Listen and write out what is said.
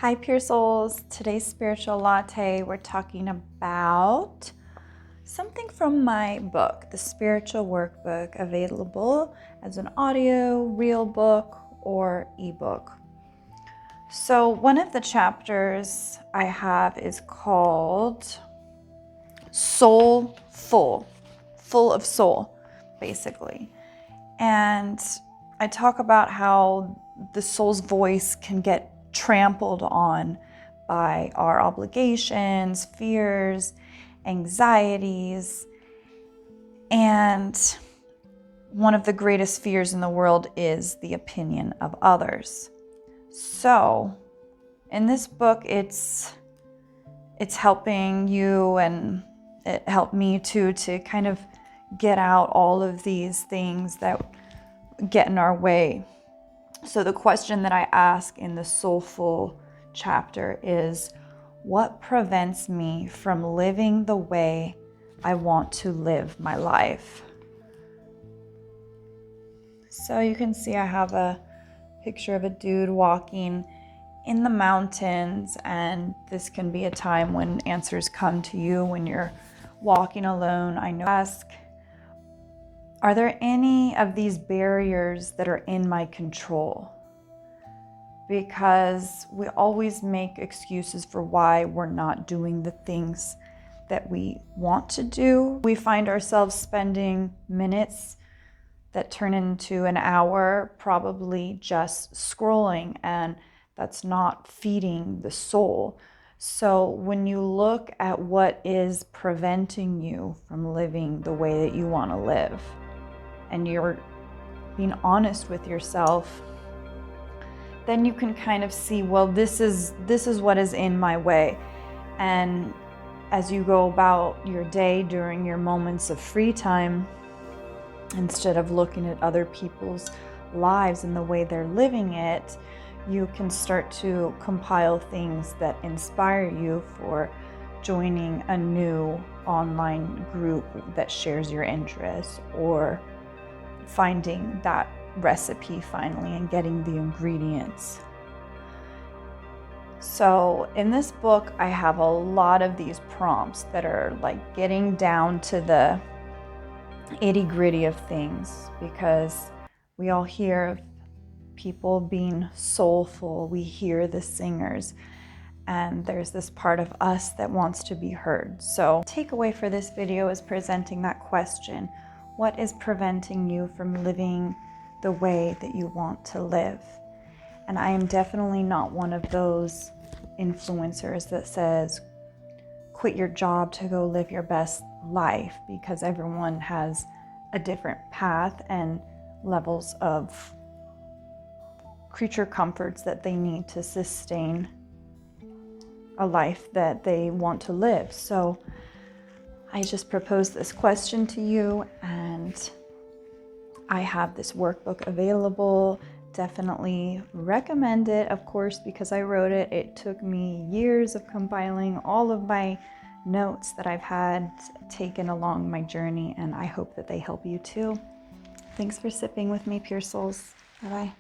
Hi, Pure Souls. Today's spiritual latte, we're talking about something from my book, the Spiritual Workbook, available as an audio, real book, or ebook. So one of the chapters I have is called Soul Full, full of soul, basically. And I talk about how the soul's voice can get trampled on by our obligations, fears, anxieties. And one of the greatest fears in the world is the opinion of others. So in this book, it's helping you, and it helped me too, to kind of get out all of these things that get in our way. So the question that I ask in the Soulful chapter is, what prevents me from living the way I want to live my life? So you can see I have a picture of a dude walking in the mountains, and this can be a time when answers come to you when you're walking alone. I know. Ask, are there any of these barriers that are in my control? Because we always make excuses for why we're not doing the things that we want to do. We find ourselves spending minutes that turn into an hour probably just scrolling, and that's not feeding the soul. So when you look at what is preventing you from living the way that you want to live, and you're being honest with yourself, then you can kind of see, well, this is what is in my way. And as you go about your day during your moments of free time, instead of looking at other people's lives and the way they're living it, you can start to compile things that inspire you for joining a new online group that shares your interests, or finding that recipe finally and getting the ingredients. So in this book, I have a lot of these prompts that are like getting down to the itty-gritty of things, because we all hear of people being soulful. We hear the singers, and there's this part of us that wants to be heard. So takeaway for this video is presenting that question: what is preventing you from living the way that you want to live? And I am definitely not one of those influencers that says quit your job to go live your best life, because everyone has a different path and levels of creature comforts that they need to sustain a life that they want to live. So I just proposed this question to you, and I have this workbook available. Definitely recommend it, of course, because I wrote it. It took me years of compiling all of my notes that I've had taken along my journey, and I hope that they help you too. Thanks for sipping with me, Pure Souls. Bye-bye.